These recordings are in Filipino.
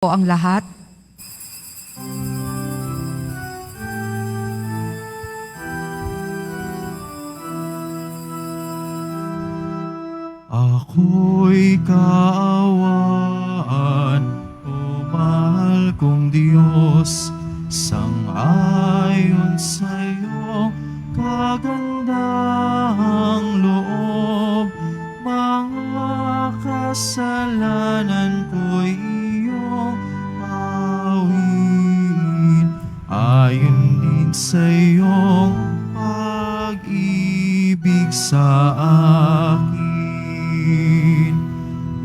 po ang lahat. Ako'y kaawaan, o mahal kong Diyos, sang-ayon sa iyong kagandahang loob. Mga kasalanan ko'y iyong pawiin, ayon din sa iyong pag-ibig sa akin.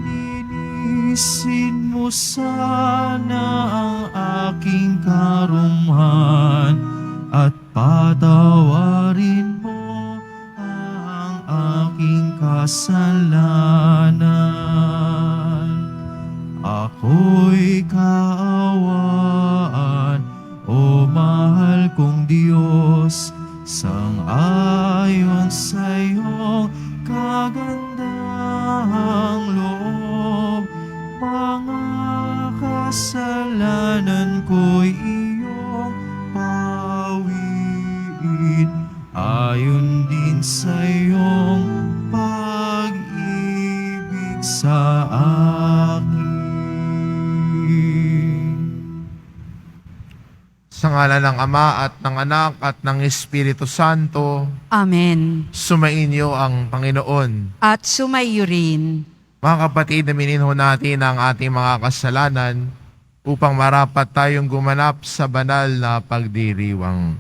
Linisin mo sana ang aking karumhan at patawarin mo ang aking kasalanan. Ako'y kaawaan, o mahal kong Diyos, sang-ayon sa iyong kagandahang loob. Mga kasalanan ko'y iyong pawiin, ayon din sa iyong pag-ibig sa akin. Sa ngalan ng Ama at ng Anak at ng Espiritu Santo, Amen. sumainyo ang Panginoon. At sumayo rin. Mga kapatid, aminin ho natin ang ating mga kasalanan upang marapat tayong gumanap sa banal na pagdiriwang.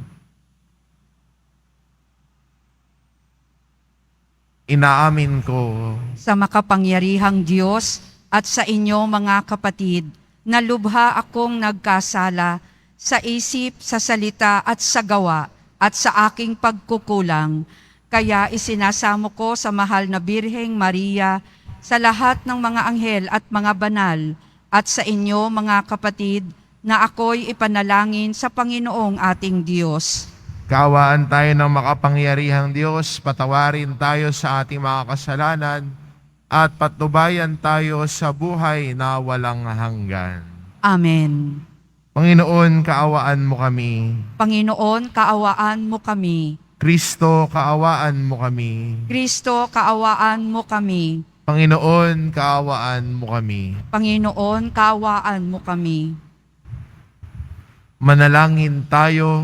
Inaamin ko Sa makapangyarihang Diyos at sa inyo mga kapatid, na lubha akong nagkasala sa isip, sa salita at sa gawa at sa aking pagkukulang. Kaya isinasamo ko sa mahal na Birheng Maria, sa lahat ng mga anghel at mga banal, at sa inyo mga kapatid, na ako'y ipanalangin sa Panginoong ating Diyos. kaawaan tayo ng makapangyarihang Diyos, patawarin tayo sa ating mga kasalanan, at patnubayan tayo sa buhay na walang hanggan. Amen. Panginoon, kaawaan mo kami. Panginoon, kaawaan mo kami. Kristo, kaawaan mo kami. Kristo, kaawaan mo kami. Panginoon, kaawaan mo kami. Panginoon, kaawaan mo kami. Manalangin tayo.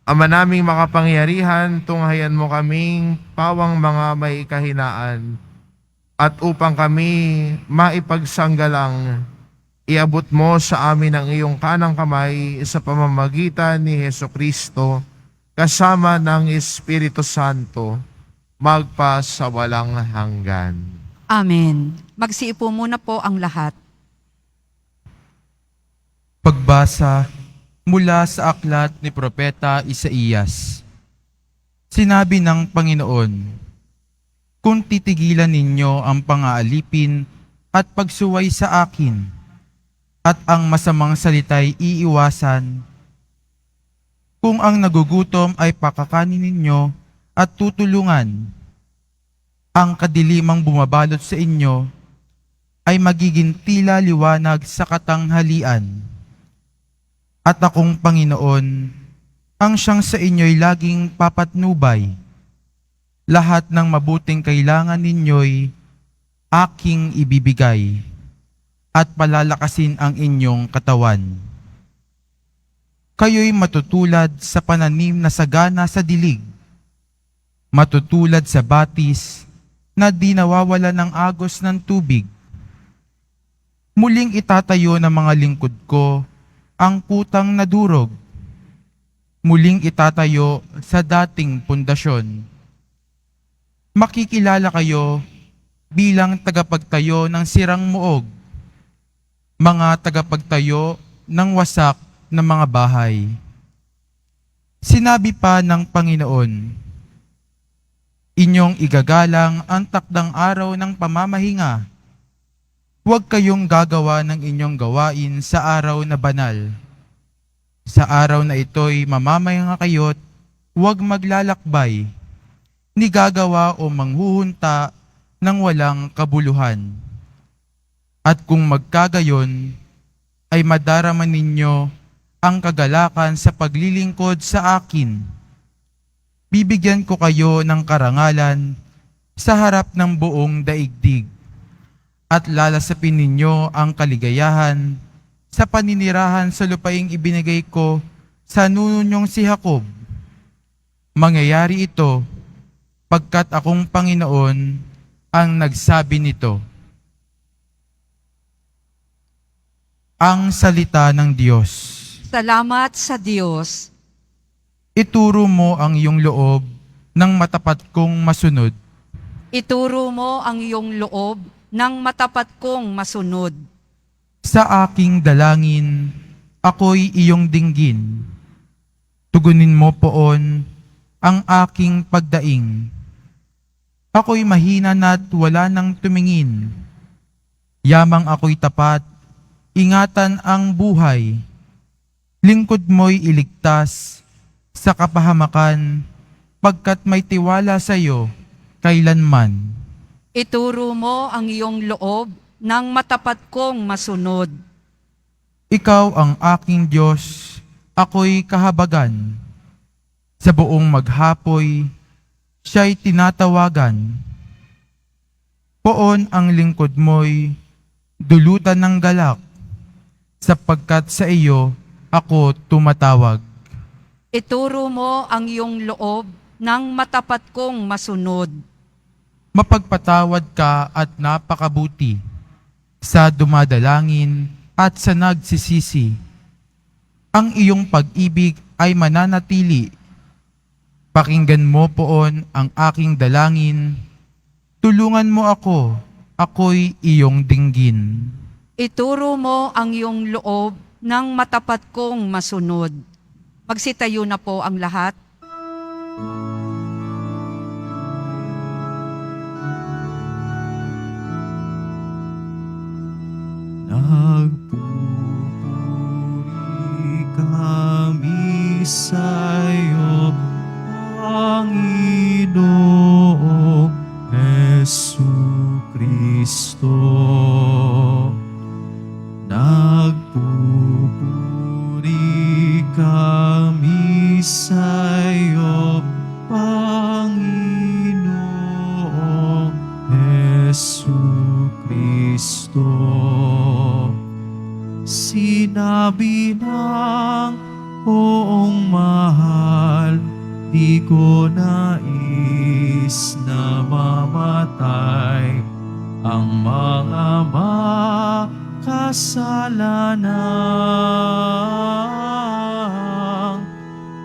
Ama naming makapangyarihan, tunghayan mo kaming pawang mga may kahinaan, at upang kami maipagsanggalang, iabot mo sa amin ang iyong kanang kamay sa pamamagitan ni Hesukristo, kasama ng Espiritu Santo, magpa sa walang hanggan. Amen. Magsiupo muna po ang lahat. Pagbasa mula sa aklat ni Propeta Isaías. Sinabi ng Panginoon, kung titigilan ninyo ang pang-aalipin at pagsuway sa akin, at ang masamang salita'y iiwasan, kung ang nagugutom ay pakakanin ninyo at tutulungan, ang kadilimang bumabalot sa inyo ay magiging tila liwanag sa katanghalian. At akong Panginoon, ang siyang sa inyo'y laging papatnubay. Lahat ng mabuting kailangan ninyo'y aking ibibigay at palalakasin ang inyong katawan. Kayo'y matutulad sa pananim na sagana sa dilig, matutulad sa batis na di nawawala ng agos ng tubig. Muling itatayo ng mga lingkod ko ang kutang na durog, muling itatayo sa dating pundasyon. Makikilala kayo bilang tagapagtayo ng sirang muog, mga tagapagtayo ng wasak na mga bahay. Sinabi pa ng Panginoon, inyong igagalang ang takdang araw ng pamamahinga. Huwag kayong gagawa ng inyong gawain sa araw na banal. Sa araw na ito'y mamamahinga kayo't huwag maglalakbay, ni gagawa o manghuhunta ng walang kabuluhan. At kung magkagayon, ay madarama ninyo ang kagalakan sa paglilingkod sa akin. Bibigyan ko kayo ng karangalan sa harap ng buong daigdig at lalasapin ninyo ang kaligayahan sa paninirahan sa lupaing ibinigay ko sa nuno niyong si Jacob. Mangyayari ito pagkat akong Panginoon ang nagsabi nito. Ang salita ng Diyos. Salamat sa Diyos. Ituro mo ang iyong loob ng matapat kong masunod. Ituro mo ang iyong loob ng matapat kong masunod. Sa aking dalangin, ako'y iyong dinggin. Tugunin mo poon ang aking pagdaing. Ako'y mahina na't wala nang tumingin. Yamang ako'y tapat, ingatan ang buhay. Lingkod mo'y iligtas sa kapahamakan, pagkat may tiwala sa iyo kailanman. Ituro mo ang iyong loob ng matapat kong masunod. Ikaw ang aking Diyos, ako'y kahabagan. Sa buong maghapoy, siya'y tinatawagan. Poon ang lingkod mo'y dulutan ng galak, sapagkat sa iyo ako tumatawag. Ituro mo ang iyong loob ng matapat kong masunod. Mapagpatawad ka at napakabuti sa dumadalangin at sa nagsisisi. Ang iyong pag-ibig ay mananatili. Pakinggan mo poon ang aking dalangin. Tulungan mo ako, ako'y iyong dinggin. Ituro mo ang iyong loob ng matapat kong masunod. Magsitayo na po ang lahat. Nagpupuri kami sa'yo, Panginoong Jesucristo. Nagpupuri kami sa'yo, Panginoong Jesucristo. Sinabi ng poong mahal, di ko nais na mamatay ang mga makasalanan.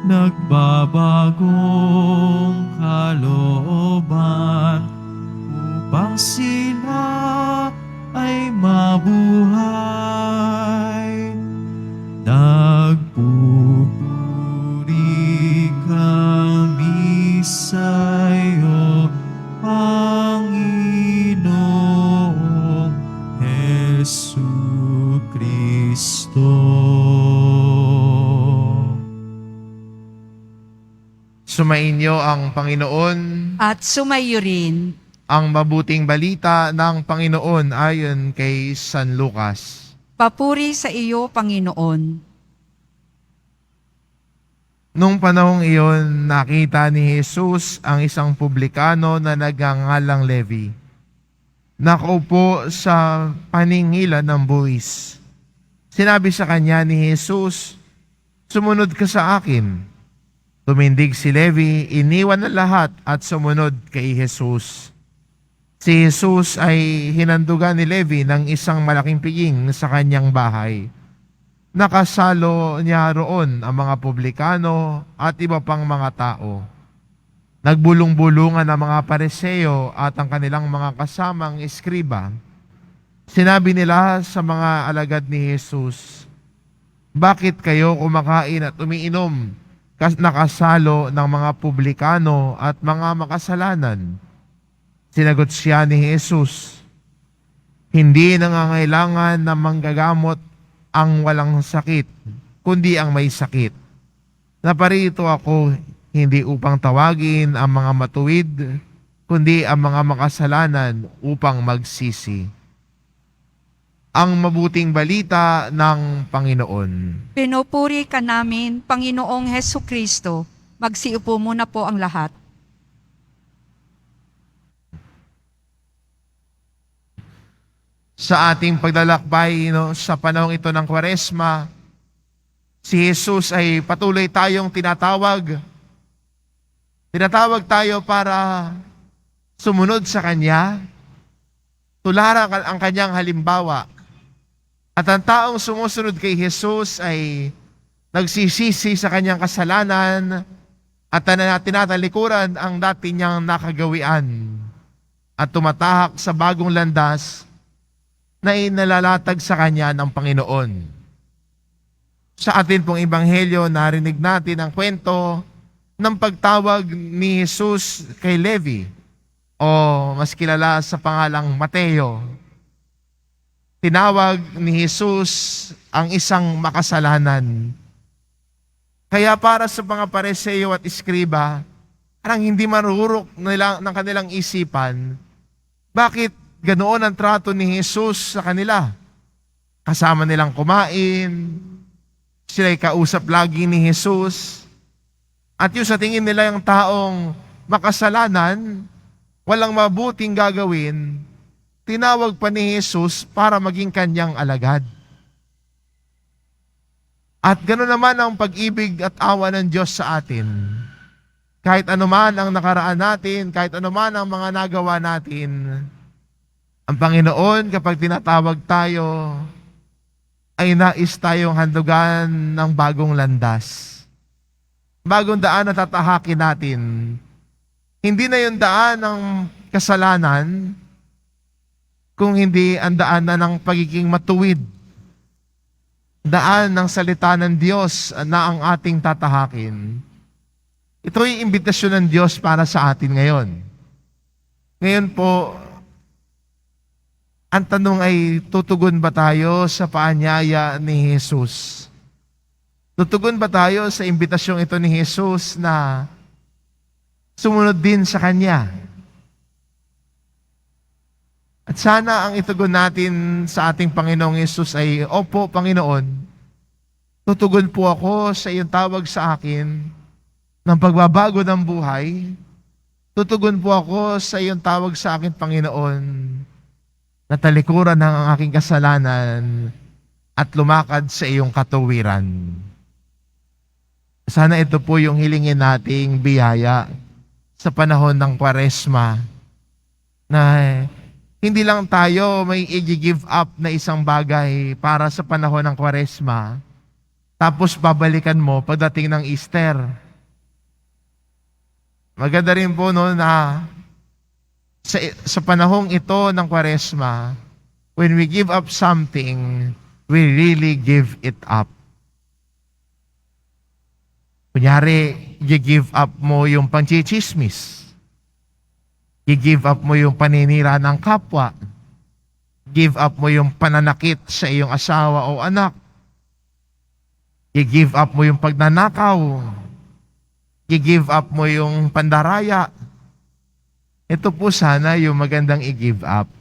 Nagbabagong kalooban upang sila ay mabuhay. Nagpupuri kami sa'yo, Panginoong Jesucristo. Sumainyo ang Panginoon. At sumayo rin. Ang mabuting balita ng Panginoon ayon kay San Lucas. Papuri sa iyo, Panginoon. Nung panahong iyon, nakita ni Jesus ang isang publikano na nagngangalang Levi. Nakaupo sa paningilan ng buwis. Sinabi sa kanya ni Jesus, "Sumunod ka sa akin." Tumindig si Levi, iniwan ang lahat at sumunod kay Jesus. Si Jesus ay hinandugan ni Levi ng isang malaking piging sa kanyang bahay. Nakasalo niya roon ang mga publikano at iba pang mga tao. Nagbulong-bulungan ang mga pariseo at ang kanilang mga kasamang eskriba. Sinabi nila sa mga alagad ni Jesus, "Bakit kayo kumakain at umiinom nakasalo ng mga publikano at mga makasalanan?" Sinagot siya ni Jesus, "Hindi nangangailangan na manggagamot ang walang sakit, kundi ang may sakit. Naparito ako hindi upang tawagin ang mga matuwid, kundi ang mga makasalanan upang magsisi." ang mabuting balita ng Panginoon. Pinupuri ka namin, Panginoong Heso Kristo. Magsiupo muna po ang lahat. Sa ating paglalakbay sa panahong ito ng Kwaresma, si Jesus ay patuloy tayong tinatawag. Tinatawag tayo para sumunod sa Kanya, tularan ang Kanyang halimbawa. At ang taong sumusunod kay Jesus ay nagsisisi sa Kanyang kasalanan at tinatalikuran ang dati niyang nakagawian at tumatahak sa bagong landas na inalalatag sa Kanya ng Panginoon. Sa atin pong Ebanghelyo, narinig natin ang kwento ng pagtawag ni Jesus kay Levi, o mas kilala sa pangalang Mateo. Tinawag ni Jesus ang isang makasalanan. Kaya para sa mga Pariseo at Iskriba, parang hindi marurok ng kanilang isipan, bakit ganoon ang trato ni Jesus sa kanila? Kasama nilang kumain, sila'y kausap lagi ni Jesus, at yung sa tingin nila yung taong makasalanan, walang mabuting gagawin, tinawag pa ni Jesus para maging kanyang alagad. At gano'n naman ang pag-ibig at awa ng Diyos sa atin. Kahit anuman ang nakaraan natin, kahit anuman ang mga nagawa natin, ang Panginoon kapag tinatawag tayo, ay nais tayong handugan ng bagong landas. Bagong daan na tatahakin natin. Hindi na yung daan ng kasalanan, kung hindi ang daan na ng pagiging matuwid. Daan ng salita ng Diyos na ang ating tatahakin. Ito ay imbitasyon ng Diyos para sa atin ngayon. Ngayon po, ang tanong ay, tutugon ba tayo sa paanyaya ni Jesus? Tutugon ba tayo sa imbitasyon ito ni Jesus na sumunod din sa Kanya? At sana ang itugon natin sa ating Panginoong Jesus ay, Opo, Panginoon, tutugon po ako sa iyong tawag sa akin ng pagbabago ng buhay. Tutugon po ako sa iyong tawag sa akin, Panginoon, na talikuran ng aking kasalanan at lumakad sa iyong katuwiran. Sana ito po yung hilingin nating biyaya sa panahon ng Kwaresma, na hindi lang tayo may i-give up na isang bagay para sa panahon ng Kwaresma, tapos babalikan mo pagdating ng Easter. Maganda rin po na sa panahong ito ng Kwaresma, when we give up something, we really give it up. Kunyari, i-give up mo yung panchichismis. I-give up mo yung paninira ng kapwa. Give up mo yung pananakit sa iyong asawa o anak. I-give up mo yung pagnanakaw. I-give up mo yung pandaraya. Ito po sana yung magandang i-give up.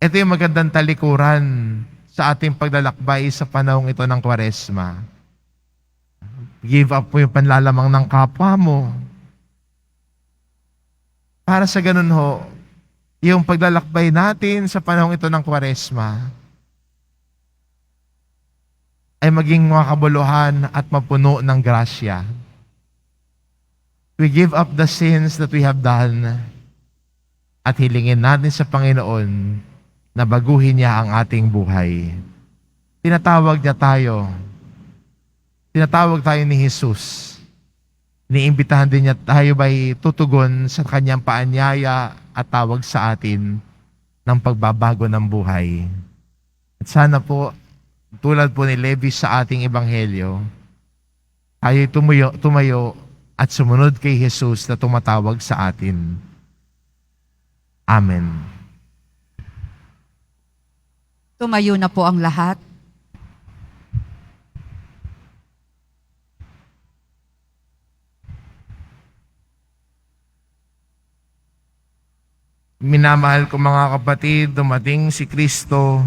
Ito yung magandang talikuran sa ating paglalakbay sa panahong ito ng Kwaresma. Give up mo yung panlalamang ng kapwa mo. Para sa ganun ho, yung paglalakbay natin sa panahong ito ng Kwaresma ay maging makabuluhan at mapuno ng grasya. We give up the sins that we have done at hilingin natin sa Panginoon na baguhin niya ang ating buhay. Tinatawag niya tayo. Tinatawag tayo ni Jesus. Iniimbitahan din niya tayo ba'y tutugon sa kanyang paanyaya at tawag sa atin ng pagbabago ng buhay. At sana po, tulad po ni Levi sa ating ebanghelyo, tayo tumayo at sumunod kay Jesus na tumatawag sa atin. Amen. Tumayo na po ang lahat. Minamahal ko mga kapatid, dumating si Kristo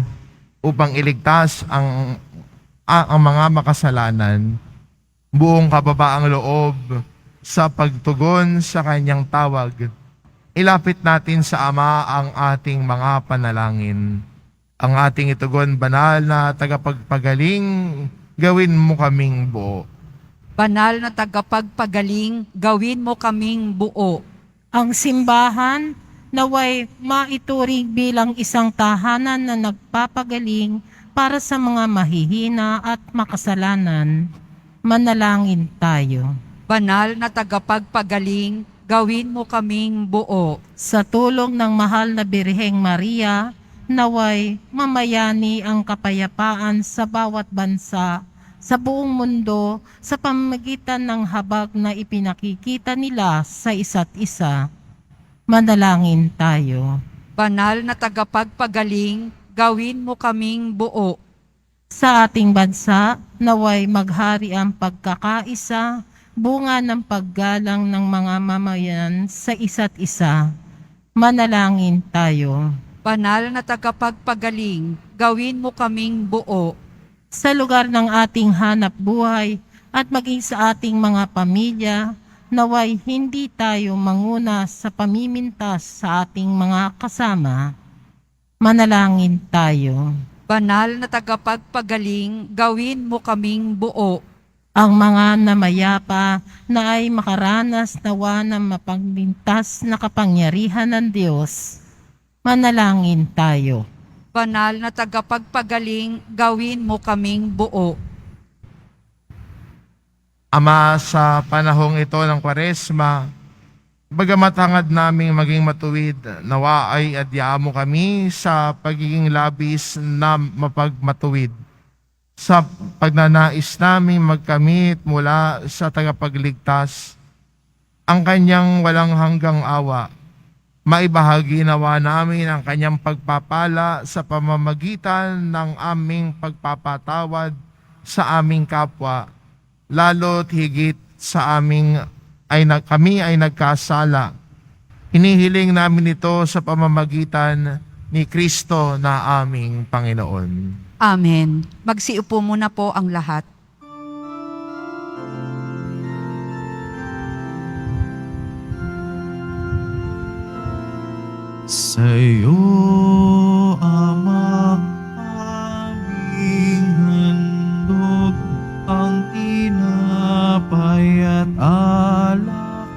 upang iligtas ang mga makasalanan. Buong kababaang loob sa pagtugon sa kanyang tawag, ilapit natin sa Ama ang ating mga panalangin. Ang ating itugon, banal na tagapagpagaling, gawin mo kaming buo. Banal na tagapagpagaling, gawin mo kaming buo. Ang simbahan naway maituring bilang isang tahanan na nagpapagaling para sa mga mahihina at makasalanan. Manalangin tayo. Banal na tagapagpagaling, gawin mo kaming buo. Sa tulong ng mahal na Birheng Maria, naway mamayani ang kapayapaan sa bawat bansa, sa buong mundo, sa pamamagitan ng habag na ipinakikita nila sa isa't isa. Manalangin tayo. Banal na tagapagpagaling, gawin mo kaming buo. Sa ating bansa, naway maghari ang pagkakaisa, bunga ng paggalang ng mga mamayan sa isa't isa. Manalangin tayo. Banal na tagapagpagaling, gawin mo kaming buo. Sa lugar ng ating hanap buhay at maging sa ating mga pamilya, naway hindi tayo manguna sa pamimintas sa ating mga kasama. Manalangin tayo. Banal na tagapagpagaling, gawin mo kaming buo. Ang mga namayapa na ay makaranas nawa ng mapaglintas na kapangyarihan ng Diyos. Manalangin tayo. Banal na tagapagpagaling, gawin mo kaming buo. Ama, sa panahong ito ng Kwaresma, bagamat hangad naming maging matuwid, nawa ay adyaan mo kami sa pagiging labis na mapagmatuwid. Sa pagnanais naming magkamit mula sa tagapagligtas, ang kanyang walang hanggang awa, maibahagi nawa namin ang kanyang pagpapala sa pamamagitan ng aming pagpapatawad sa aming kapwa, lalo't higit sa kami ay nagkasala. Hinihiling namin ito sa pamamagitan ni Kristo na aming Panginoon. Amen. Magsiupo muna po ang lahat. Sa iyo, Ama, aming handog ang tinapay at alak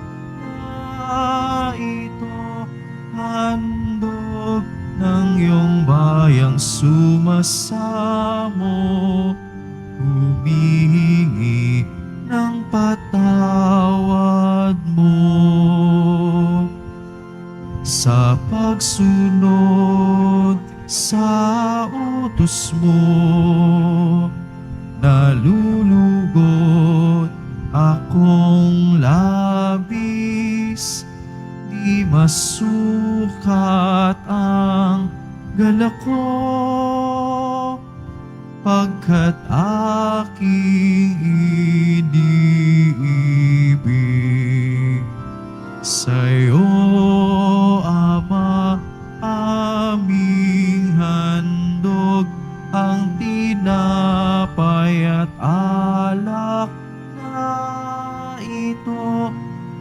na ito, handog ng iyong bayang sumasamo, humihingi ng patawad mo. Sa pagsunod sa utos mo, nalulugod akong labis, di masukat ang galak ko, pagkat aking iniibig. Sa'yo, Ama, aming handog ang tinapay at alak na ito,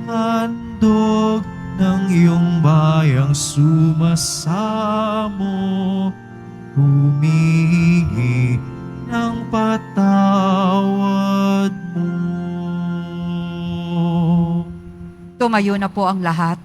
handog ng iyong bayang sumasamo, humihingi ng patawad mo. Tumayo na po ang lahat.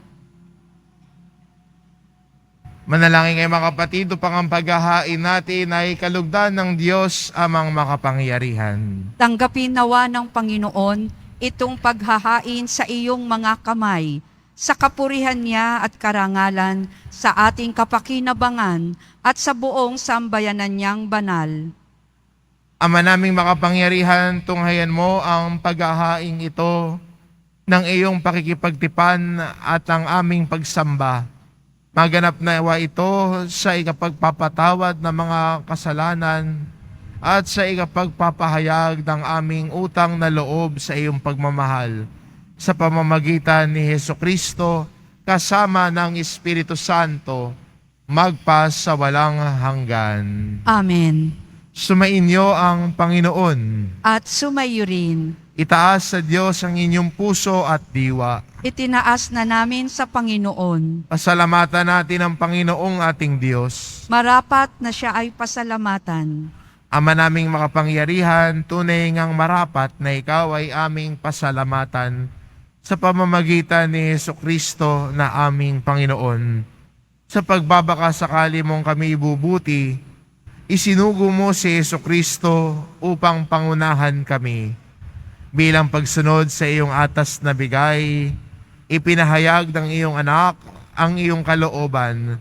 Manalangin kayo mga kapatid upang ang paghahain natin ay kalugdan ng Diyos amang makapangyarihan. Tanggapin nawa ng Panginoon itong paghahain sa iyong mga kamay, sa kapurihan niya at karangalan, sa ating kapakinabangan at sa buong sambayanan niyang banal. Ama naming makapangyarihan, tunghayan mo ang paghahain ito ng iyong pakikipagtipan at ang aming pagsamba. Maganap na nawa ito sa ikapagpapatawad ng mga kasalanan at sa ikapagpapahayag ng aming utang na loob sa iyong pagmamahal sa pamamagitan ni Hesukristo kasama ng Espiritu Santo, magpa sa walang hanggan. Amen. Sumainyo ang Panginoon. At sumayo rin. Itaas sa Diyos ang inyong puso at diwa. Itinaas na namin sa Panginoon. Pasalamatan natin ang Panginoong ating Diyos. Marapat na siya ay pasalamatan. Ama naming makapangyarihan, tunay ngang marapat na ikaw ay aming pasalamatan sa pamamagitan ni Jesucristo na aming Panginoon. Sa pagbabakasakali mong kami ibubuti, isinugo mo si Jesucristo upang pangunahan kami. Bilang pagsunod sa iyong atas na bigay, ipinahayag ng iyong anak ang iyong kalooban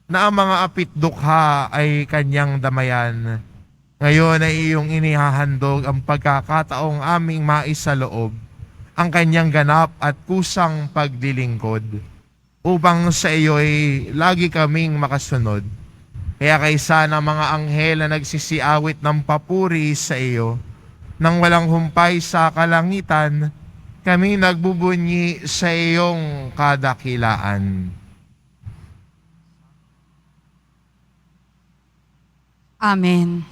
na ang mga apitdukha ay kanyang damayan. Ngayon ay iyong inihahandog ang pagkakataong aming maisaloob, ang kanyang ganap at kusang pagdilingkod, upang sa iyo ay lagi kaming makasunod. Kaya kaysa ng mga anghel na nagsisiawit ng papuri sa iyo, nang walang humpay sa kalangitan, kami nagbubunyi sa iyong kadakilaan. Amen.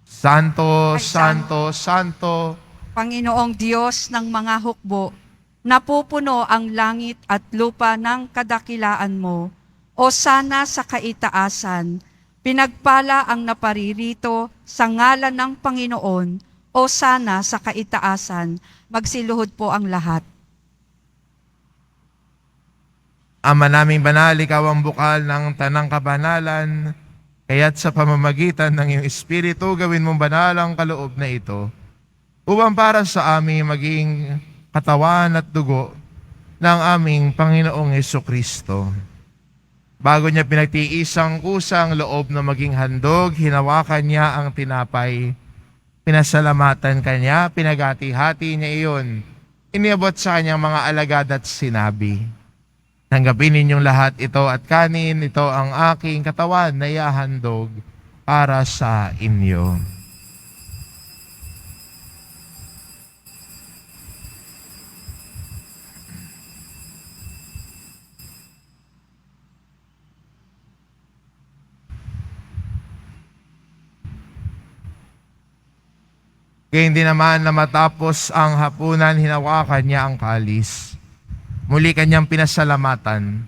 Santo, Ay, Santo, Santo, Panginoong Diyos ng mga hukbo, napupuno ang langit at lupa ng kadakilaan mo. O sana sa kaitaasan, pinagpala ang naparirito sa ngalan ng Panginoon. O sana sa kaitaasan, magsiluhod po ang lahat. Ama naming banal, ikaw ang bukal ng tanang kabanalan, kaya't sa pamamagitan ng iyong Espiritu, gawin mong banal ang kaloob na ito, upang para sa amin maging katawan at dugo ng aming Panginoong Jesucristo. Bago niya pinagtiis ang kusang loob na maging handog, hinawakan niya ang tinapay, pinasalamatan kanya, pinagati-hati niya iyon, iniabot sa kanyang mga alagad at sinabi, tanggapin ninyong lahat ito at kanin, ito ang aking katawan na ihahandog para sa inyo. Kaya hindi naman na matapos ang hapunan, hinawakan niya ang kalis. Muli kanyang pinasalamatan.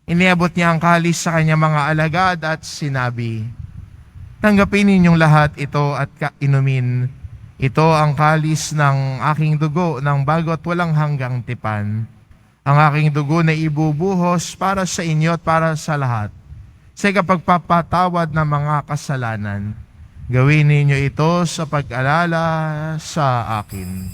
Iniabot niya ang kalis sa kanyang mga alagad at sinabi, tanggapin ninyong lahat ito at inumin. Ito ang kalis ng aking dugo ng bago at walang hanggang tipan. Ang aking dugo na ibubuhos para sa inyo at para sa lahat, sa kapagpapatawad ng mga kasalanan. Gawin ninyo ito sa pag-alala sa akin.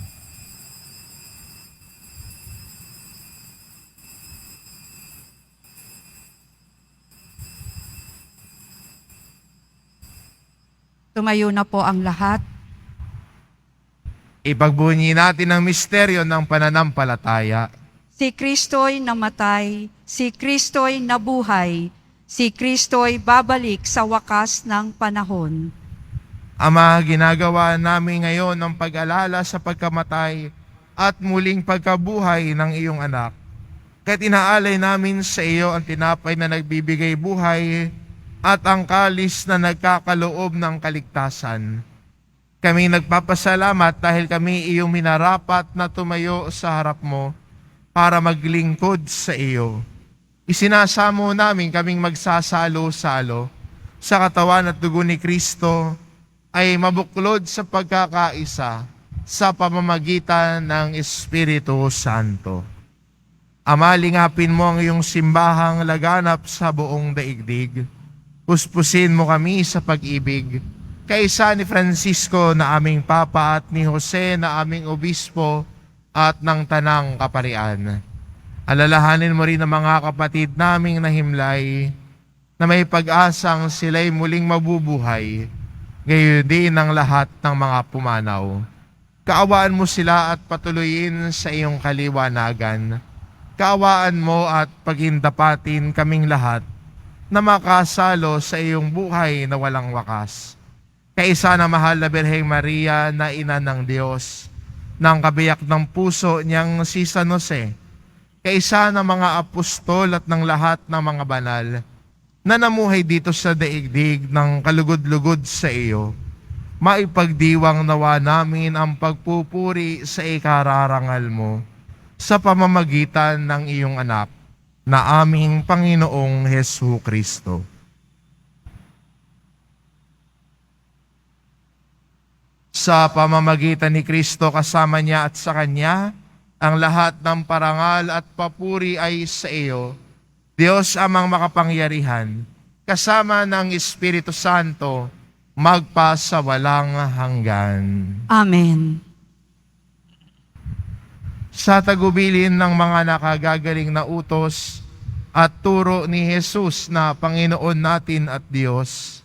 Tumayo na po ang lahat. Ipagbunyi natin ang misteryo ng pananampalataya. Si Kristo'y namatay, si Kristo'y nabuhay, si Kristo'y babalik sa wakas ng panahon. Ama, ginagawa namin ngayon ang pag-alala sa pagkamatay at muling pagkabuhay ng iyong anak. Kaya't inaalay namin sa iyo ang tinapay na nagbibigay buhay at ang kalis na nagkakaloob ng kaligtasan. Kami nagpapasalamat dahil kami iyong minarapat na tumayo sa harap mo para maglingkod sa iyo. Isinasamo namin kaming magsasalo-salo sa katawan at dugo ni Kristo ay mabuklod sa pagkakaisa sa pamamagitan ng Espiritu Santo. Ama, lingapin mo ang iyong simbahang laganap sa buong daigdig. Puspusin mo kami sa pag-ibig, kaisa ni Francisco na aming Papa at ni Jose na aming Obispo at ng Tanang Kaparian. Alalahanin mo rin ang mga kapatid naming nahimlay na may pag-asang sila'y muling mabubuhay, gayon din ang lahat ng mga pumanaw. Kaawaan mo sila at patuloyin sa iyong kaliwanagan. Kaawaan mo at pagindapatin kaming lahat na makasalo sa iyong buhay na walang wakas. Kaisa na mahal na Birheng Maria na ina ng Diyos, ng kabiyak ng puso niyang si San Jose, kaisa ng mga apostol at ng lahat ng mga banal na namuhay dito sa daigdig ng kalugod-lugod sa iyo, maipagdiwang nawa namin ang pagpupuri sa ikararangal mo sa pamamagitan ng iyong anak na aming Panginoong Hesu Kristo. Sa pamamagitan ni Kristo kasama niya at sa Kanya, ang lahat ng parangal at papuri ay sa iyo, Diyos amang makapangyarihan, kasama ng Espiritu Santo, magpa sa walang hanggan. Amen. Sa tagubilin ng mga nakagagaling na utos at turo ni Jesus na Panginoon natin at Diyos,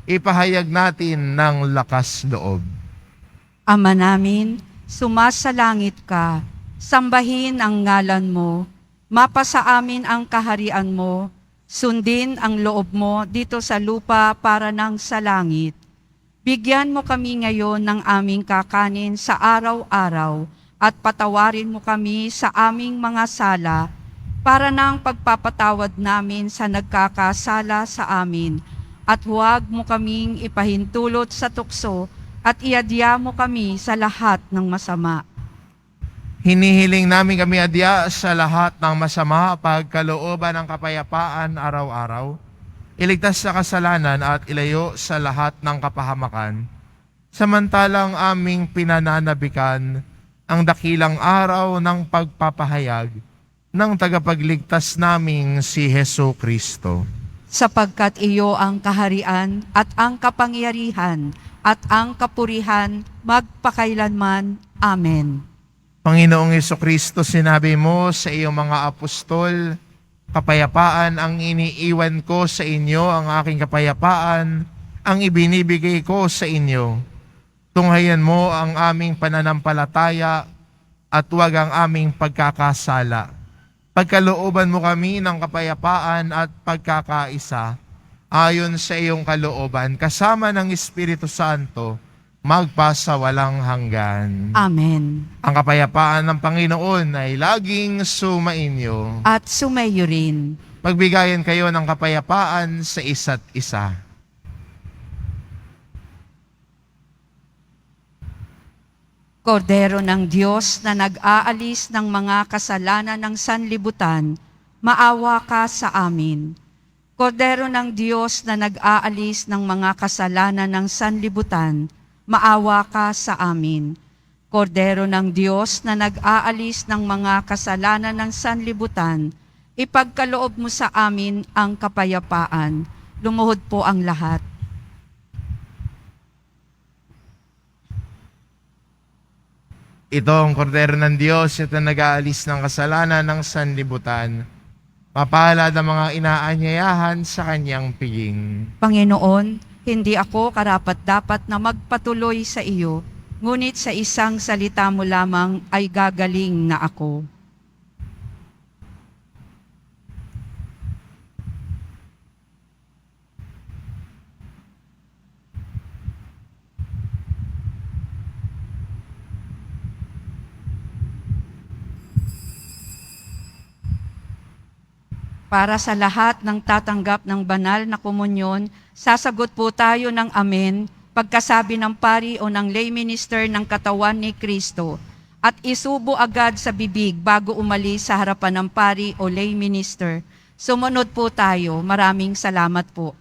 ipahayag natin ng lakas loob. Ama namin, sumasalangit ka, sambahin ang ngalan mo, mapasa amin ang kaharian mo, sundin ang loob mo dito sa lupa para nang sa langit. Bigyan mo kami ngayon ng aming kakanin sa araw-araw at patawarin mo kami sa aming mga sala para nang pagpapatawad namin sa nagkakasala sa amin. At huwag mo kaming ipahintulot sa tukso at iadya mo kami sa lahat ng masama. Hinihiling namin kami adya sa lahat ng masama pagkalooban ng kapayapaan araw-araw, iligtas sa kasalanan at ilayo sa lahat ng kapahamakan. Samantalang aming pinananabikan ang dakilang araw ng pagpapahayag ng tagapagligtas naming si Hesu Kristo. Sapagkat iyo ang kaharian at ang kapangyarihan at ang kapurihan magpakailanman. Amen. Panginoong Jesucristo, sinabi mo sa iyong mga apostol, kapayapaan ang iniiwan ko sa inyo, ang aking kapayapaan ang ibinibigay ko sa inyo. Tunghayan mo ang aming pananampalataya at huwag ang aming pagkakasala. Pagkalooban mo kami ng kapayapaan at pagkakaisa, ayon sa iyong kalooban, kasama ng Espiritu Santo, magpasa walang hanggan. Amen. Ang kapayapaan ng Panginoon ay laging sumainyo. At sumayo rin. Magbigayan kayo ng kapayapaan sa isa't isa. Kordero ng Diyos na nag-aalis ng mga kasalanan ng sanlibutan, maawa ka sa amin. Kordero ng Diyos na nag-aalis ng mga kasalanan ng sanlibutan, maawa ka sa amin. Kordero ng Diyos na nag-aalis ng mga kasalanan ng sanlibutan, ipagkaloob mo sa amin ang kapayapaan. Lumuhod po ang lahat. Ito ang kordero ng Diyos ito nag-aalis ng kasalanan ng sanlibutan. Mapalad ang mga inaanyayahan sa kanyang piging. Panginoon, hindi ako karapat-dapat na magpatuloy sa iyo, ngunit sa isang salita mo lamang ay gagaling na ako. Para sa lahat ng tatanggap ng banal na komunyon, sasagot po tayo ng amen pagkasabi ng pari o ng lay minister ng katawan ni Kristo at isubo agad sa bibig bago umalis sa harapan ng pari o lay minister. Sumunod po tayo. Maraming salamat po.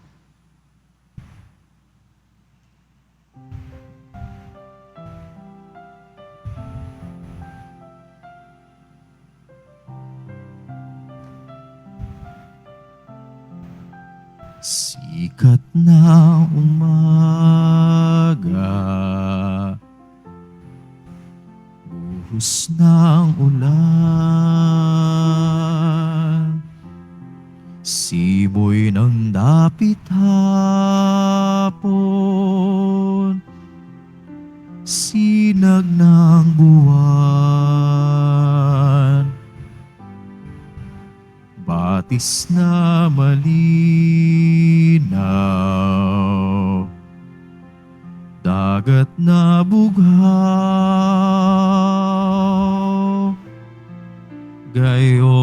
Sikat na umaga, buhos ng ulan, siboy ng dapit hapon, sinag ng buwan, batis na malinaw, dagat na bughaw, gayon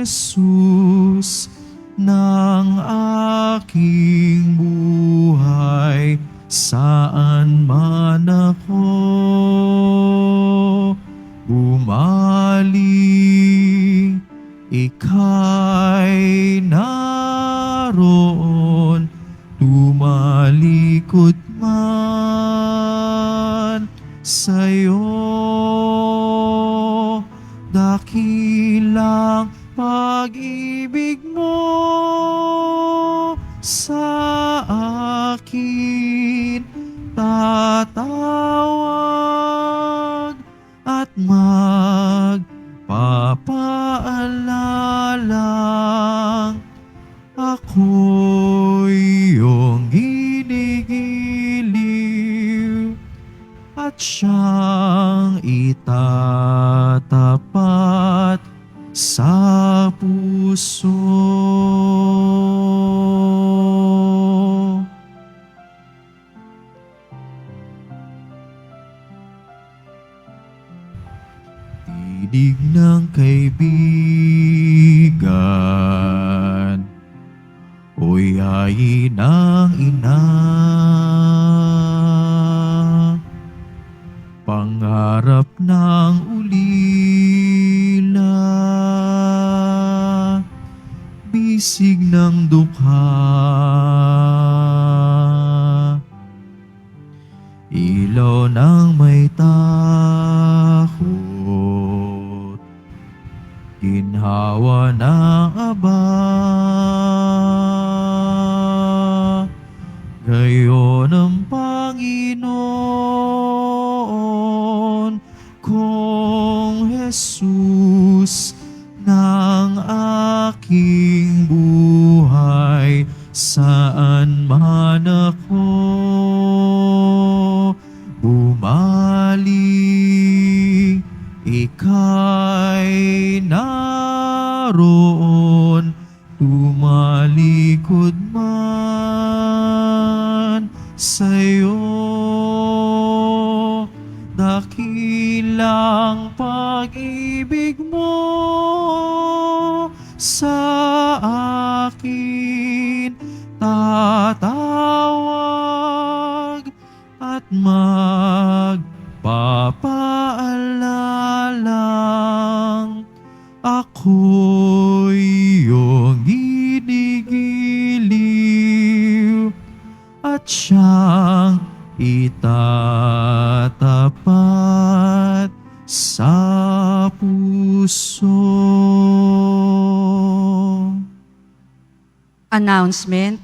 Jesus ng aking buhay, saan man ako bumaling, ika'y naroon, tumalikod man sa'yo. Dakilang pag-ibig mo sa akin, tatawag at magpapaalalang ako'y iyong ginigiliw at siyang itatapat sa puso. Tinig ng kaibigan, o yayi ng ina, pangarap ng ulila, bisig ng dukha, ilaw ng may takot, ginhawa ng aba, gayon ang Panginoon kong Jesus ng aking buhay, saan man ako bumaling, ika'y naroon, tumalikod man sa'yo. Dakilang pag-ibig mo sa akin, tatawag at magpapaalalang ako'y iyong ginigiliw at siyang itatapat sa puso. Announcement.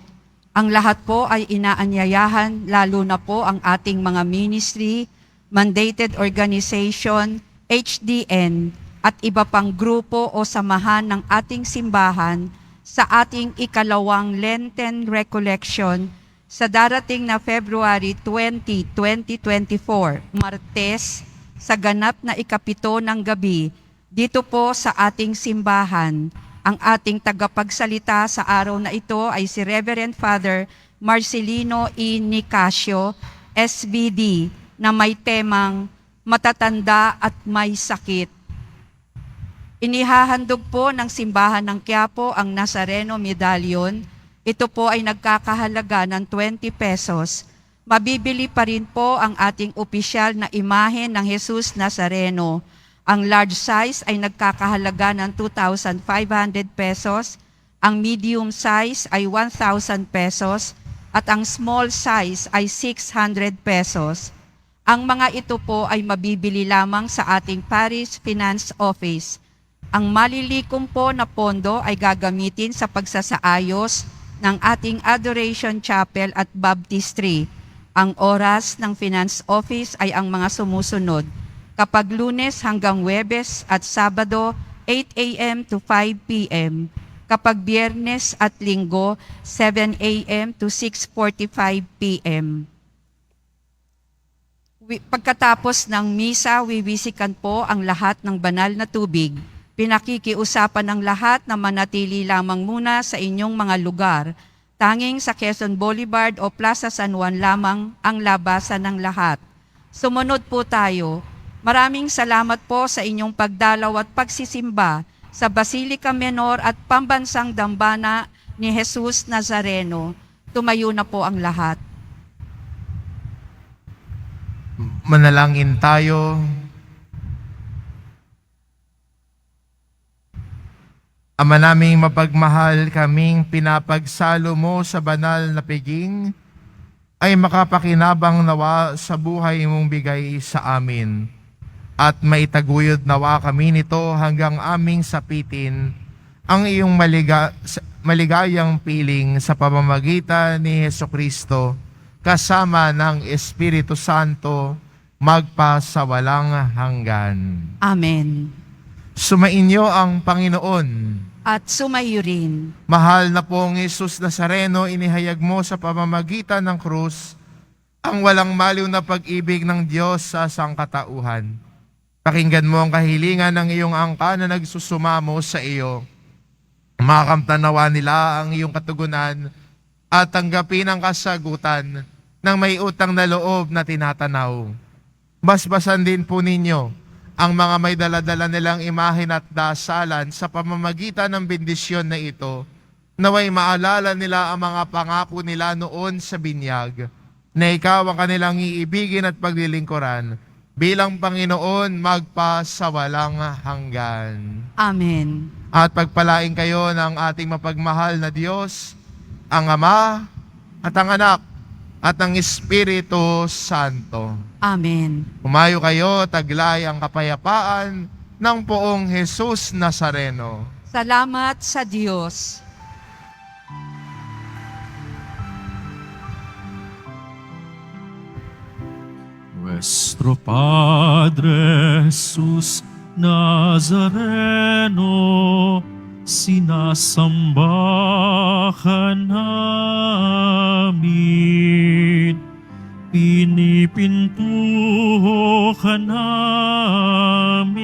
Ang lahat po ay inaanyayahan, lalo na po ang ating mga ministry, mandated organization, HDN, at iba pang grupo o samahan ng ating simbahan sa ating ikalawang Lenten Recollection sa darating na February 20, 2024, Martes, sa ganap na ikapito ng gabi, dito po sa ating simbahan. Ang ating tagapagsalita sa araw na ito ay si Reverend Father Marcelino E. Nicasio, SVD, na may temang matatanda at may sakit. Inihahandog po ng simbahan ng Quiapo ang Nazareno Medallion. Ito po ay nagkakahalaga ng 20 pesos. Mabibili pa rin po ang ating opisyal na imahe ng Jesus Nazareno. Ang large size ay nagkakahalaga ng 2,500 pesos, ang medium size ay 1,000 pesos, at ang small size ay 600 pesos. Ang mga ito po ay mabibili lamang sa ating Parish Finance Office. Ang malilikom po na pondo ay gagamitin sa pagsasaayos ng ating Adoration Chapel at Baptistry. Ang oras ng Finance Office ay ang mga sumusunod. Kapag Lunes hanggang Huwebes at Sabado, 8 a.m. to 5 p.m. Kapag Biyernes at Linggo, 7 a.m. to 6:45 p.m. Pagkatapos ng misa, wiwisikan po ang lahat ng banal na tubig. Pinakikiusapan ng lahat na manatili lamang muna sa inyong mga lugar. Tanging sa Quezon Boulevard o Plaza San Juan lamang ang labasan ng lahat. Sumunod po tayo. Maraming salamat po sa inyong pagdalaw at pagsisimba sa Basilica Menor at Pambansang Dambana ni Jesus Nazareno. Tumayo na po ang lahat. Manalangin tayo. Ama naming mapagmahal, kaming pinapagsalo mo sa banal na piging, ay makapakinabang nawa sa buhay mong bigay sa amin. At maitaguyod nawa kami nito hanggang aming sapitin ang iyong maligayang piling sa pamamagitan ni Hesukristo, kasama ng Espiritu Santo, magpasawalang hanggan. Amen. Sumainyo ang Panginoon. At sumayo rin. Mahal na pong Jesus Nazareno, inihayag mo sa pamamagitan ng krus ang walang maliw na pag-ibig ng Diyos sa sangkatauhan. Pakinggan mo ang kahilingan ng iyong angka na nagsusumamo sa iyo. Makamtanawa nila ang iyong katugunan at tanggapin ang kasagutan ng may utang na loob na tinatanaw. Basbasan din po ninyo ang mga may daladala nilang imahen at dasalan sa pamamagitan ng bendisyon na ito, naway maalala nila ang mga pangako nila noon sa binyag, na ikaw ang kanilang iibigin at paglilingkuran bilang Panginoon magpasawalang hanggan. Amen. At pagpalain kayo ng ating mapagmahal na Diyos, ang Ama at ang Anak at ang Espiritu Santo. Amen. Humayo kayo, taglay ang kapayapaan ng poong Jesus Nazareno. Salamat sa Diyos. Nuestro Padre Jesus Nazareno, sinasamba ka namin, pinipintuho ka namin,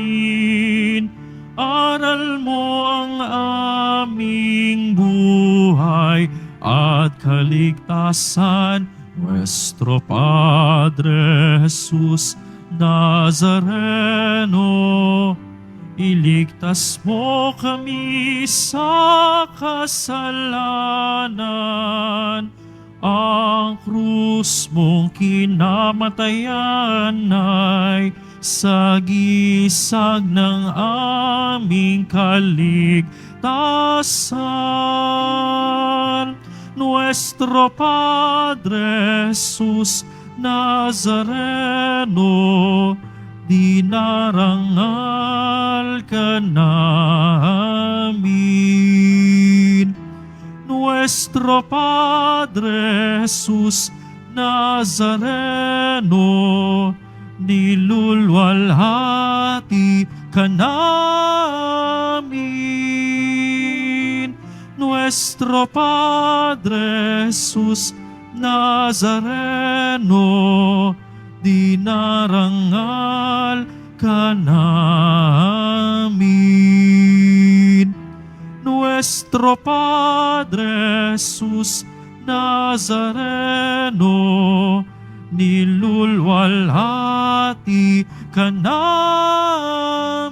aral mo ang aming buhay at kaligtasan. Nuestro Padre Jesus Nazareno, iligtas mo kami sa kasalanan. Ang krus mong kinamatayan ay sagisag ng aming kaligtasan. Nuestro Padre Jesus Nazareno, dinarangal ka namin. Nuestro Padre Jesus Nazareno, nilulwalhati ka namin. Nuestro Padre Jesus Nazareno, dinarangal ka namin. Nuestro Padre Jesus Nazareno, nilulwalhati ka namin.